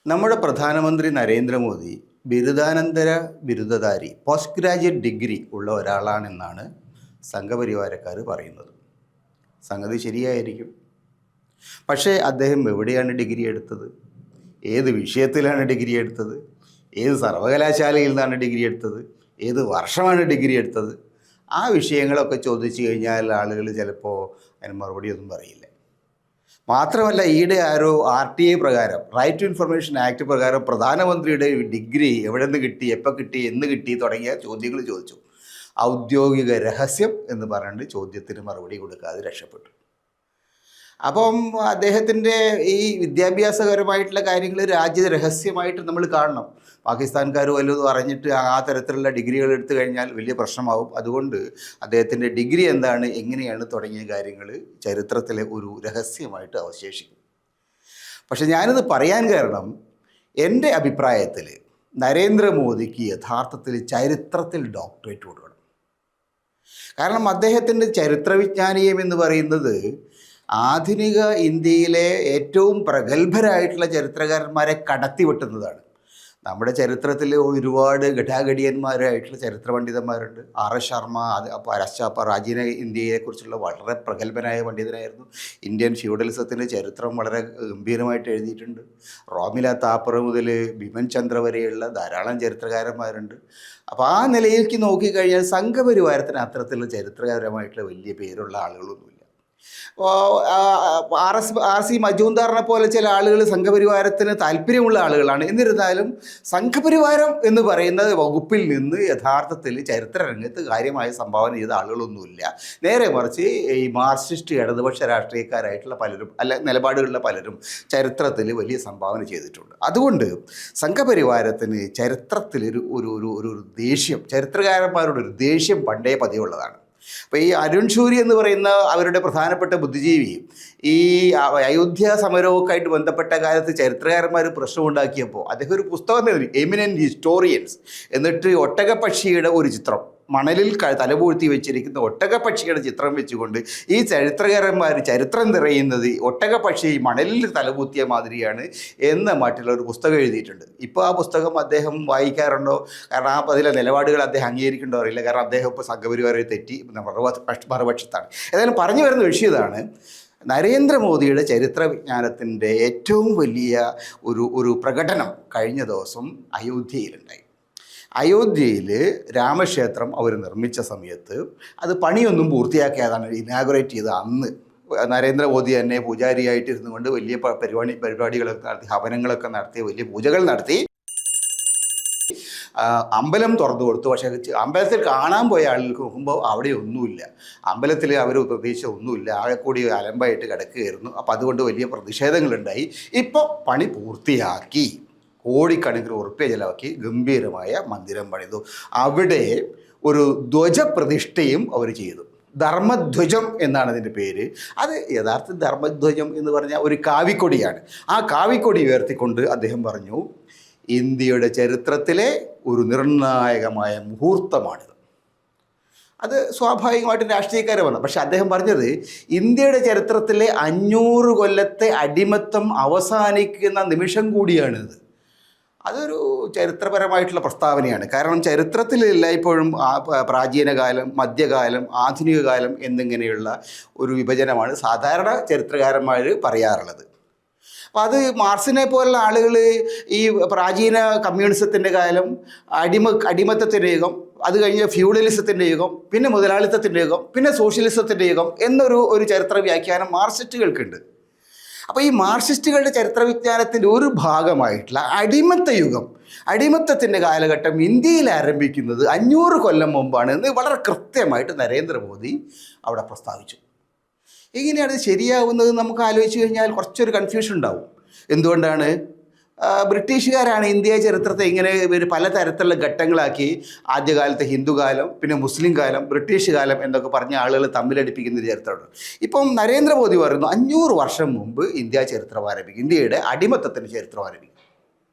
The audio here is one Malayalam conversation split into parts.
നമ്മുടെ പ്രധാനമന്ത്രി നരേന്ദ്രമോദി ബിരുദാനന്തര ബിരുദധാരി പോസ്റ്റ് ഗ്രാജുവേറ്റ് ഡിഗ്രി ഉള്ള ഒരാളാണെന്നാണ് സംഘപരിവാരക്കാർ പറയുന്നത്. സംഗതി ശരിയായിരിക്കും. പക്ഷേ അദ്ദേഹം എവിടെയാണ് ഡിഗ്രി എടുത്തത്? ഏത് വിഷയത്തിലാണ് ഡിഗ്രി എടുത്തത്? ഏത് സർവകലാശാലയിൽ നിന്നാണ് ഡിഗ്രി എടുത്തത്? ഏത് വർഷമാണ് ഡിഗ്രി എടുത്തത്? ആ വിഷയങ്ങളൊക്കെ ചോദിച്ചു കഴിഞ്ഞാൽ ആളുകൾ ചിലപ്പോൾ അതിന് മറുപടിയൊന്നും പറയില്ല. മാത്രമല്ല, ഈയിടെ ആരോ RTA പ്രകാരം, റൈറ്റ് ടു ഇൻഫർമേഷൻ ആക്ട് പ്രകാരം പ്രധാനമന്ത്രിയുടെ ഡിഗ്രി എവിടെ നിന്ന് കിട്ടി, എപ്പോൾ കിട്ടി, എന്ന് കിട്ടി തുടങ്ങിയ ചോദ്യങ്ങൾ ചോദിച്ചു. ഔദ്യോഗിക രഹസ്യം എന്ന് പറഞ്ഞിട്ട് ചോദ്യത്തിന് മറുപടി കൊടുക്കാതെ രക്ഷപ്പെട്ടു. അപ്പം അദ്ദേഹത്തിൻ്റെ ഈ വിദ്യാഭ്യാസപരമായിട്ടുള്ള കാര്യങ്ങൾ രാജ്യ രഹസ്യമായിട്ട് നമ്മൾ കാണണം. പാകിസ്ഥാൻകാർ വല്ലതും അറിഞ്ഞിട്ട് ആ തരത്തിലുള്ള ഡിഗ്രികൾ എടുത്തു കഴിഞ്ഞാൽ വലിയ പ്രശ്നമാവും. അതുകൊണ്ട് അദ്ദേഹത്തിൻ്റെ ഡിഗ്രി എന്താണ്, എങ്ങനെയാണ് തുടങ്ങിയ കാര്യങ്ങൾ ചരിത്രത്തിലെ ഒരു രഹസ്യമായിട്ട് അവശേഷിക്കും. പക്ഷെ ഞാനിത് പറയാൻ കാരണം, എൻ്റെ അഭിപ്രായത്തിൽ നരേന്ദ്രമോദിക്ക് യഥാർത്ഥത്തിൽ ചരിത്രത്തിൽ ഡോക്ടറേറ്റ് കൊടുക്കണം. കാരണം അദ്ദേഹത്തിൻ്റെ ചരിത്രവിജ്ഞാനീയം എന്ന് പറയുന്നത് ആധുനിക ഇന്ത്യയിലെ ഏറ്റവും പ്രഗത്ഭരായിട്ടുള്ള ചരിത്രകാരന്മാരെ കടത്തിവെട്ടുന്നതാണ്. നമ്മുടെ ചരിത്രത്തിൽ ഒരുപാട് ഘടാഘടിയന്മാരായിട്ടുള്ള ചരിത്ര പണ്ഡിതന്മാരുണ്ട്. RS ശർമ്മ, പ്രാചീന ഇന്ത്യയെക്കുറിച്ചുള്ള വളരെ പ്രഗത്ഭനായ പണ്ഡിതനായിരുന്നു. ഇന്ത്യൻ ഫ്യൂഡലിസത്തിൻ്റെ ചരിത്രം വളരെ ഗംഭീരമായിട്ട് എഴുതിയിട്ടുണ്ട്. റോമില താപ്പർ മുതൽ ബിമൻ ചന്ദ്ര വരെയുള്ള ധാരാളം ചരിത്രകാരന്മാരുണ്ട്. അപ്പോൾ ആ നിലയിലേക്ക് നോക്കിക്കഴിഞ്ഞാൽ സംഘപരിവാരത്തിന് അത്തരത്തിലുള്ള ചരിത്രപരമായിട്ടുള്ള വലിയ പേരുള്ള ആളുകളൊന്നുമില്ല. RC മജൂംദാറിനെ പോലെ ചില ആളുകൾ സംഘപരിവാരത്തിന് താല്പര്യമുള്ള ആളുകളാണ്. എന്നിരുന്നാലും സംഘപരിവാരം എന്ന് പറയുന്ന വകുപ്പിൽ നിന്ന് യഥാർത്ഥത്തിൽ ചരിത്രരംഗത്ത് കാര്യമായ സംഭാവന ചെയ്ത ആളുകളൊന്നുമില്ല. നേരെ മറിച്ച് ഈ മാർക്സിസ്റ്റ് ഇടതുപക്ഷ രാഷ്ട്രീയക്കാരായിട്ടുള്ള പലരും, നിലപാടുകളുള്ള പലരും ചരിത്രത്തിൽ വലിയ സംഭാവന ചെയ്തിട്ടുണ്ട്. അതുകൊണ്ട് സംഘപരിവാരത്തിന് ചരിത്രത്തിലൊരു ഒരു ഒരു ഒരു ദേഷ്യം, ചരിത്രകാരന്മാരുടെ ഒരു ദേഷ്യം പണ്ടേ പതിവുള്ളതാണ്. അപ്പോൾ ഈ അരുൺ ഷൂരി എന്ന് പറയുന്ന അവരുടെ പ്രധാനപ്പെട്ട ബുദ്ധിജീവി ഈ അയോധ്യ സമരമൊക്കെ ആയിട്ട് ബന്ധപ്പെട്ട കാലത്ത് ചരിത്രകാരന്മാർ പ്രശ്നമുണ്ടാക്കിയപ്പോൾ അദ്ദേഹം ഒരു പുസ്തകം എഴുതി, എമിനൻറ്റ് ഹിസ്റ്റോറിയൻസ്. എന്നിട്ട് ഒട്ടകപ്പക്ഷിയുടെ ഒരു ചിത്രം, മണലിൽ തലപൂഴ്ത്തി വെച്ചിരിക്കുന്ന ഒട്ടകപ്പക്ഷിയുടെ ചിത്രം വെച്ചുകൊണ്ട് ഈ ചരിത്രകാരന്മാർ ചരിത്രം തിരയുന്നത് ഒട്ടകപ്പക്ഷി മണലിൽ തലപൂത്തിയ മാതിരിയാണ് എന്ന മറ്റുള്ള ഒരു പുസ്തകം എഴുതിയിട്ടുണ്ട്. ഇപ്പോൾ ആ പുസ്തകം അദ്ദേഹം വായിക്കാറുണ്ടോ? കാരണം അതിലെ നിലപാടുകൾ അദ്ദേഹം അംഗീകരിക്കേണ്ടോ അറിയില്ല. കാരണം അദ്ദേഹം ഇപ്പോൾ സംഘപരിവാരെ തെറ്റി മറുപക്ഷത്താണ്. ഏതായാലും പറഞ്ഞു വരുന്ന വിഷയം ഇതാണ്. നരേന്ദ്രമോദിയുടെ ചരിത്ര വിജ്ഞാനത്തിൻ്റെ ഏറ്റവും വലിയ ഒരു പ്രകടനം കഴിഞ്ഞ ദിവസം അയോധ്യയിലുണ്ടായി. അയോധ്യയിൽ രാമക്ഷേത്രം അവർ നിർമ്മിച്ച സമയത്ത് അത് പണിയൊന്നും പൂർത്തിയാക്കിയതാണ് ഇനാഗുറേറ്റ് ചെയ്ത് അന്ന് നരേന്ദ്രമോദി തന്നെ പൂജാരിയായിട്ടിരുന്നു കൊണ്ട് വലിയ പരിപാടികളൊക്കെ നടത്തി, ഹവനങ്ങളൊക്കെ നടത്തി, വലിയ പൂജകൾ നടത്തി, അമ്പലം തുറന്നു കൊടുത്തു. പക്ഷേ അമ്പലത്തിൽ കാണാൻ പോയ ആളുകൾക്ക് നോക്കുമ്പോൾ അവിടെ ഒന്നുമില്ല. അമ്പലത്തിൽ അവർ പ്രതീക്ഷിച്ച ഒന്നുമില്ല, ആകെ കൂടി അലമ്പായിട്ട് കിടക്കുകയായിരുന്നു. അപ്പോൾ അതുകൊണ്ട് വലിയ പ്രതിഷേധങ്ങളുണ്ടായി. ഇപ്പോൾ പണി പൂർത്തിയാക്കി, കോടിക്കണക്കിന് ഉറുപ്പ്യ ചിലവാക്കി ഗംഭീരമായ മന്ദിരം പണിതു. അവിടെ ഒരു ധ്വജപ്രതിഷ്ഠയും അവർ ചെയ്തു. ധർമ്മധ്വജം എന്നാണ് അതിൻ്റെ പേര്. അത് യഥാർത്ഥ ധർമ്മധ്വജം എന്ന് പറഞ്ഞാൽ ഒരു കാവിക്കൊടിയാണ്. ആ കാവിക്കൊടി ഉയർത്തിക്കൊണ്ട് അദ്ദേഹം പറഞ്ഞു, ഇന്ത്യയുടെ ചരിത്രത്തിലെ ഒരു നിർണായകമായ മുഹൂർത്തമാണിത്. അത് സ്വാഭാവികമായിട്ടും രാഷ്ട്രീയക്കാരെ വന്നു. പക്ഷെ അദ്ദേഹം പറഞ്ഞത് ഇന്ത്യയുടെ ചരിത്രത്തിലെ 500 കൊല്ലത്തെ അടിമത്തം അവസാനിക്കുന്ന നിമിഷം കൂടിയാണിത്. അതൊരു ചരിത്രപരമായിട്ടുള്ള പ്രസ്താവനയാണ്. കാരണം ചരിത്രത്തിൽ എല്ലായ്പ്പോഴും പ്രാചീനകാലം, മധ്യകാലം, ആധുനിക കാലം എന്നിങ്ങനെയുള്ള ഒരു വിഭജനമാണ് സാധാരണ ചരിത്രകാരന്മാർ പറയാറുള്ളത്. അപ്പോൾ അത് മാർക്സിനെ പോലുള്ള ആളുകൾ ഈ പ്രാചീന കമ്മ്യൂണിസത്തിൻ്റെ കാലം, അടിമത്തത്തിൻ്റെ യുഗം, അത് കഴിഞ്ഞ് ഫ്യൂഡലിസത്തിൻ്റെ യുഗം, പിന്നെ മുതലാളിത്തത്തിൻ്റെ യുഗം, പിന്നെ സോഷ്യലിസത്തിൻ്റെ യുഗം എന്നൊരു ചരിത്ര വ്യാഖ്യാനം മാർക്സിസ്റ്റുകൾക്കുണ്ട്. അപ്പോൾ ഈ മാർക്സിസ്റ്റുകളുടെ ചരിത്രവിജ്ഞാനത്തിൻ്റെ ഒരു ഭാഗമായിട്ടുള്ള അടിമത്ത യുഗം, അടിമത്തത്തിൻ്റെ കാലഘട്ടം ഇന്ത്യയിൽ ആരംഭിക്കുന്നത് 500 കൊല്ലം മുമ്പാണ് എന്ന് വളരെ കൃത്യമായിട്ട് നരേന്ദ്രമോദി അവിടെ പ്രസ്താവിച്ചു. എങ്ങനെയാണ് ശരിയാവുന്നത് നമുക്ക് ആലോചിച്ച് കഴിഞ്ഞാൽ കുറച്ചൊരു കൺഫ്യൂഷൻ ഉണ്ടാവും. എന്തുകൊണ്ടാണ്? ബ്രിട്ടീഷുകാരാണ് ഇന്ത്യ ചരിത്രത്തെ ഇങ്ങനെ പലതരത്തിലുള്ള ഘട്ടങ്ങളാക്കി, ആദ്യകാലത്തെ ഹിന്ദുകാലം, പിന്നെ മുസ്ലിം കാലം, ബ്രിട്ടീഷ് കാലം എന്നൊക്കെ പറഞ്ഞ ആളുകൾ തമ്മിലടിപ്പിക്കുന്ന ഒരു ചരിത്രമുണ്ട്. ഇപ്പം നരേന്ദ്രമോദി പറയുന്നു 500 വർഷം മുമ്പ് ഇന്ത്യ ചരിത്രം ആരംഭിക്കും, ഇന്ത്യയുടെ അടിമത്തത്തിൻ്റെ ചരിത്രം ആരംഭിക്കും.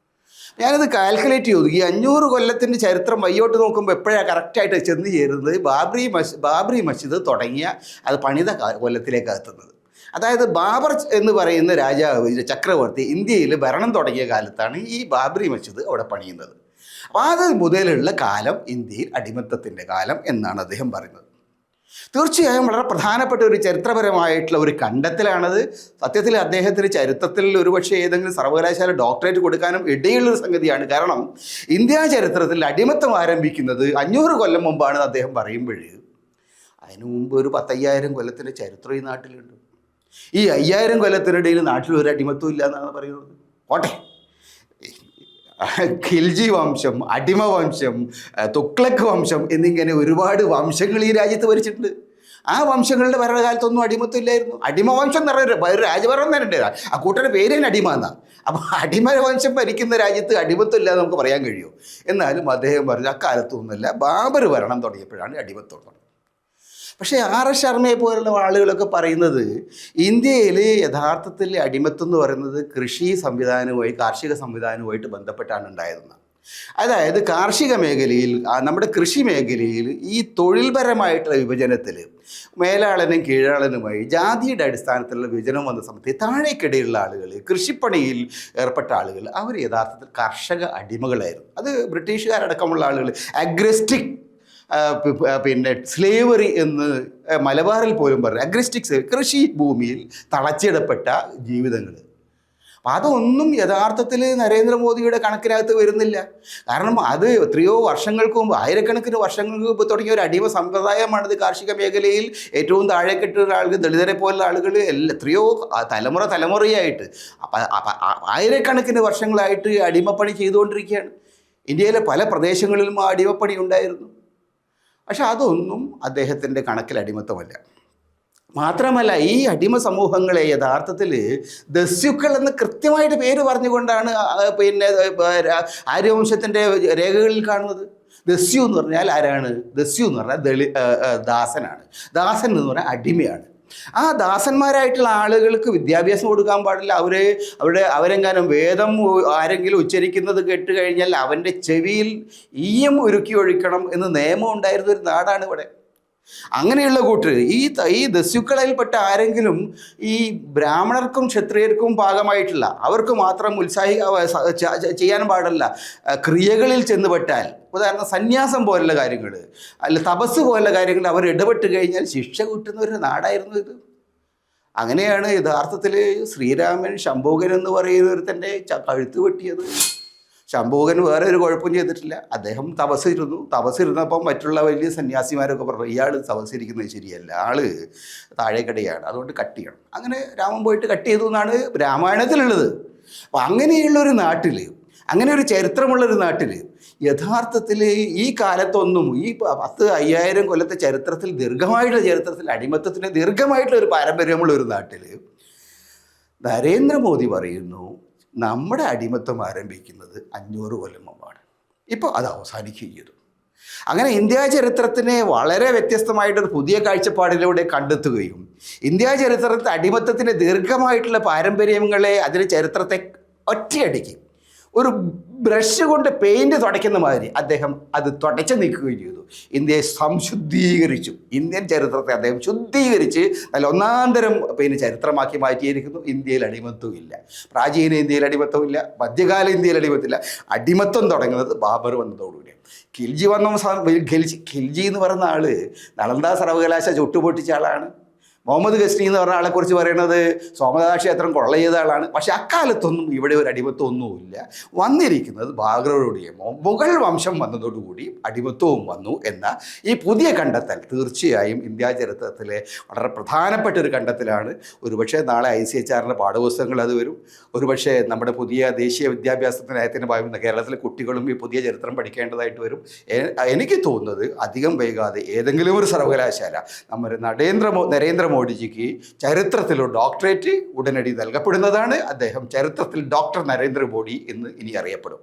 ഞാനത് കാൽക്കുലേറ്റ് ചെയ്തു. ഈ 500 കൊല്ലത്തിൻ്റെ ചരിത്രം വയ്യോട്ട് നോക്കുമ്പോൾ എപ്പോഴാണ് കറക്റ്റായിട്ട് ചെന്ന് ചേരുന്നത്? ബാബറി മസ്ജിദ് തുടങ്ങിയ അത് പണിത കൊല്ലത്തിലേക്കാണ് എത്തുന്നത്. അതായത് ബാബർ എന്ന് പറയുന്ന രാജാവ് ചക്രവർത്തി ഇന്ത്യയിൽ ഭരണം തുടങ്ങിയ കാലത്താണ് ഈ ബാബറി മസ്ജിദ് അവിടെ പണിയുന്നത്. അപ്പോൾ അത് മുതലുള്ള കാലം ഇന്ത്യയിൽ അടിമത്തത്തിൻ്റെ കാലം എന്നാണ് അദ്ദേഹം പറയുന്നത്. തീർച്ചയായും വളരെ പ്രധാനപ്പെട്ട ഒരു ചരിത്രപരമായിട്ടുള്ള ഒരു കണ്ടെത്തലാണത്. സത്യത്തിൽ അദ്ദേഹത്തിന് ചരിത്രത്തിൽ ഒരുപക്ഷെ ഏതെങ്കിലും സർവകലാശാല ഡോക്ടറേറ്റ് കൊടുക്കാനും ഇടയുള്ളൊരു സംഗതിയാണ്. കാരണം ഇന്ത്യ ചരിത്രത്തിൽ അടിമത്തം ആരംഭിക്കുന്നത് 500 കൊല്ലം മുമ്പാണ് അദ്ദേഹം പറയുമ്പോൾ അതിനു മുമ്പ് ഒരു 10,000 കൊല്ലത്തിൻ്റെ ചരിത്രം ഈ നാട്ടിലുണ്ട്. ഈ 5000 കൊല്ലത്തിനിടയിൽ നാട്ടിൽ ഒരു അടിമത്വം ഇല്ല എന്നാണ് പറയുന്നത്. ഓട്ടെ, ഖിൽജി വംശം, അടിമ വംശം, തുഗ്ലക്ക് വംശം എന്നിങ്ങനെ ഒരുപാട് വംശങ്ങൾ ഈ രാജ്യത്ത് ഭരിച്ചിട്ടുണ്ട്. ആ വംശങ്ങളുടെ ഭരണകാലത്തൊന്നും അടിമത്വം ഇല്ലായിരുന്നു. അടിമവംശം എന്ന് പറയുന്ന ഒരു രാജഭരണം തന്നെ ഉണ്ട്. ആ കൂട്ടരുടെ പേര് തന്നെ അടിമ എന്നാണ്. അപ്പോൾ അടിമവംശം ഭരിക്കുന്ന രാജ്യത്ത് അടിമത്വം ഇല്ലാതെ നമുക്ക് പറയാൻ കഴിയുമോ? എന്നാലും അദ്ദേഹം പറഞ്ഞു അക്കാലത്തൊന്നുമല്ല, ബാബർ ഭരണം തുടങ്ങിയപ്പോഴാണ് അടിമത്വം തുടങ്ങുന്നത്. പക്ഷേ RS ശർമ്മയെ പോലുള്ള ആളുകളൊക്കെ പറയുന്നത് ഇന്ത്യയിൽ യഥാർത്ഥത്തിൽ അടിമത്വം എന്ന് പറയുന്നത് കാർഷിക സംവിധാനവുമായിട്ട് ബന്ധപ്പെട്ടാണ് ഉണ്ടായതെന്ന്. അതായത് കാർഷിക മേഖലയിൽ, നമ്മുടെ കൃഷി മേഖലയിൽ ഈ തൊഴിൽപരമായിട്ടുള്ള വിഭജനത്തിൽ മേലാളനും കീഴാളനുമായി ജാതിയുടെ അടിസ്ഥാനത്തിലുള്ള വിഭജനം വന്ന സമയത്ത് താഴേക്കിടയിലുള്ള ആളുകൾ, കൃഷിപ്പണിയിൽ ഏർപ്പെട്ട ആളുകൾ, അവർ യഥാർത്ഥത്തിൽ കർഷക അടിമകളായിരുന്നു. അത് ബ്രിട്ടീഷുകാരടക്കമുള്ള ആളുകൾ അഗ്രസ്റ്റിക് സ്ലേവറി എന്ന് മലബാറിൽ പോലും പറഞ്ഞു. അഗ്രസ്റ്റിക് കൃഷി ഭൂമിയിൽ തളച്ചിടപ്പെട്ട ജീവിതങ്ങൾ. അപ്പം അതൊന്നും യഥാർത്ഥത്തിൽ നരേന്ദ്രമോദിയുടെ കണക്കിനകത്ത് വരുന്നില്ല. കാരണം അത് എത്രയോ വർഷങ്ങൾക്ക് മുമ്പ്, ആയിരക്കണക്കിന് വർഷങ്ങൾക്ക് മുമ്പ് തുടങ്ങിയ ഒരു അടിമ സമ്പ്രദായമാണിത്. കാർഷിക മേഖലയിൽ ഏറ്റവും താഴെക്കെട്ടുള്ള ആളുകൾ, ദളിതരെ പോലുള്ള ആളുകൾ എത്രയോ തലമുറയായിട്ട് ആയിരക്കണക്കിന് വർഷങ്ങളായിട്ട് അടിമപ്പണി ചെയ്തുകൊണ്ടിരിക്കുകയാണ്. ഇന്ത്യയിലെ പല പ്രദേശങ്ങളിലും ആ അടിമപ്പണി ഉണ്ടായിരുന്നു. പക്ഷെ അതൊന്നും അദ്ദേഹത്തിൻ്റെ കണക്കിൽ അടിമത്തമല്ല. മാത്രമല്ല, ഈ അടിമ സമൂഹങ്ങളെ യഥാർത്ഥത്തിൽ ദസ്യുക്കൾ എന്ന് കൃത്യമായിട്ട് പേര് പറഞ്ഞുകൊണ്ടാണ് ആര്യവംശത്തിൻ്റെ രേഖകളിൽ കാണുന്നത്. ദസ്യു എന്ന് പറഞ്ഞാൽ ആരാണ്? ദസ്യു എന്ന് പറഞ്ഞാൽ ദാസനാണ്. ദാസൻ എന്ന് പറഞ്ഞാൽ അടിമയാണ്. ആ ദാസന്മാരായിട്ടുള്ള ആളുകൾക്ക് വിദ്യാഭ്യാസം കൊടുക്കാൻ പാടില്ല. അവരെങ്ങാനും വേദം ആരെങ്കിലും ഉച്ചരിക്കുന്നത് കേട്ട് കഴിഞ്ഞാൽ അവൻ്റെ ചെവിയിൽ ഈയം ഉരുക്കി ഒഴിക്കണം എന്ന് നിയമം ഉണ്ടായിരുന്ന ഒരു നാടാണ് ഇവിടെ. അങ്ങനെയുള്ള കൂട്ടർ ഈ ദസ്യുക്കളിൽപ്പെട്ട ആരെങ്കിലും ഈ ബ്രാഹ്മണർക്കും ക്ഷത്രിയർക്കും ഭാഗമായിട്ടുള്ള അവർക്ക് മാത്രം ചെയ്യാൻ പാടില്ല ക്രിയകളിൽ ചെന്നുപെട്ടാൽ, ഉദാഹരണം സന്യാസം പോലുള്ള കാര്യങ്ങൾ, അല്ല തപസ് പോലുള്ള കാര്യങ്ങൾ അവർ ഇടപെട്ട് കഴിഞ്ഞാൽ ശിക്ഷ കിട്ടുന്ന ഒരു നാടായിരുന്നു ഇത്. അങ്ങനെയാണ് യഥാർത്ഥത്തിൽ ശ്രീരാമൻ ശംഭൂകൻ എന്ന് പറയുന്ന ഒരുത്തൻ്റെ കഴുത്ത് വെട്ടിയത്. ശംഭൂകൻ വേറെ ഒരു കുഴപ്പം ചെയ്തിട്ടില്ല. അദ്ദേഹം തപസ്സിരുന്നപ്പം മറ്റുള്ള വലിയ സന്യാസിമാരൊക്കെ പറഞ്ഞു ഇയാൾ തപസ്സിരിക്കുന്നത് ശരിയല്ല, ആള് താഴേക്കടയാണ്, അതുകൊണ്ട് കട്ട് ചെയ്യണം. അങ്ങനെ രാമൻ പോയിട്ട് കട്ട് ചെയ്തു എന്നാണ് രാമായണത്തിലുള്ളത്. അപ്പം അങ്ങനെയുള്ളൊരു നാട്ടിൽ, അങ്ങനെ ഒരു ചരിത്രമുള്ളൊരു നാട്ടിൽ യഥാർത്ഥത്തിൽ ഈ കാലത്തൊന്നും ഈ 10,000 കൊല്ലത്തെ ചരിത്രത്തിൽ, ദീർഘമായിട്ടുള്ള ചരിത്രത്തിൽ, അടിമത്തത്തിന് ദീർഘമായിട്ടുള്ള ഒരു പാരമ്പര്യമുള്ള ഒരു നാട്ടിൽ നരേന്ദ്രമോദി പറയുന്നു നമ്മുടെ അടിമത്തം ആരംഭിക്കുന്നത് 500 കൊല്ലം മുമ്പാണ്. ഇപ്പോൾ അത് അവസാനിക്കുകയും ചെയ്തു. അങ്ങനെ ഇന്ത്യ ചരിത്രത്തിനെ വളരെ വ്യത്യസ്തമായിട്ടൊരു പുതിയ കാഴ്ചപ്പാടിലൂടെ കണ്ടെത്തുകയും ഇന്ത്യ ചരിത്രത്തിൽ അടിമത്തത്തിൻ്റെ ദീർഘമായിട്ടുള്ള പാരമ്പര്യങ്ങളെ, അതിന് ചരിത്രത്തെ ഒറ്റയടിക്ക് ഒരു ബ്രഷ് കൊണ്ട് പെയിൻറ്റ് തുടയ്ക്കുന്ന മാതിരി അദ്ദേഹം അത് തുടച്ചു നീക്കുകയും ചെയ്തു. ഇന്ത്യയെ സംശുദ്ധീകരിച്ചു. ഇന്ത്യൻ ചരിത്രത്തെ അദ്ദേഹം ശുദ്ധീകരിച്ച് നല്ല ഒന്നാന്തരം ചരിത്രമാക്കി മാറ്റിയിരിക്കുന്നു. ഇന്ത്യയിൽ അടിമത്വമില്ല, പ്രാചീന ഇന്ത്യയിൽ അടിമത്വമില്ല, മധ്യകാല ഇന്ത്യയിൽ അടിമത്തമില്ല. അടിമത്വം തുടങ്ങുന്നത് ബാബർ വന്നതോടുകൂടി. ഖിൽജി എന്ന് പറയുന്ന ആൾ നളന്ദ സർവകലാശാല ചുട്ടുപൊട്ടിച്ച ആളാണ്. മുഹമ്മദ് ഗസ്നി എന്ന് പറഞ്ഞ ആളെക്കുറിച്ച് പറയുന്നത് സോമനാഥ ക്ഷേത്രം കൊള്ള ചെയ്ത ആളാണ്. പക്ഷെ അക്കാലത്തൊന്നും ഇവിടെ ഒരു അടിമത്വമൊന്നുമില്ല. വന്നിരിക്കുന്നത് ബാബറുടെ മുഗൾ വംശം വന്നതോടുകൂടി അടിമത്വവും വന്നു എന്ന ഈ പുതിയ കണ്ടെത്തൽ തീർച്ചയായും ഇന്ത്യ ചരിത്രത്തിലെ വളരെ പ്രധാനപ്പെട്ട ഒരു കണ്ടെത്തലാണ്. ഒരുപക്ഷെ നാളെ ICHR പാഠപുസ്തകങ്ങൾ അത് വരും. ഒരുപക്ഷെ നമ്മുടെ പുതിയ ദേശീയ വിദ്യാഭ്യാസ നയത്തിന് ഭാഗം കേരളത്തിലെ കുട്ടികളും ഈ പുതിയ ചരിത്രം പഠിക്കേണ്ടതായിട്ട് വരും. എനിക്ക് തോന്നുന്നത് അധികം വൈകാതെ ഏതെങ്കിലും ഒരു സർവകലാശാല നമ്മുടെ നരേന്ദ്രമോദിജിക്ക് ചരിത്രത്തിലോ ഡോക്ടറേറ്റ് ഉടനടി നൽകപ്പെടുന്നതാണ്. അദ്ദേഹം ചരിത്രത്തിൽ ഡോക്ടർ നരേന്ദ്രമോദി എന്ന് ഇനി അറിയപ്പെടും.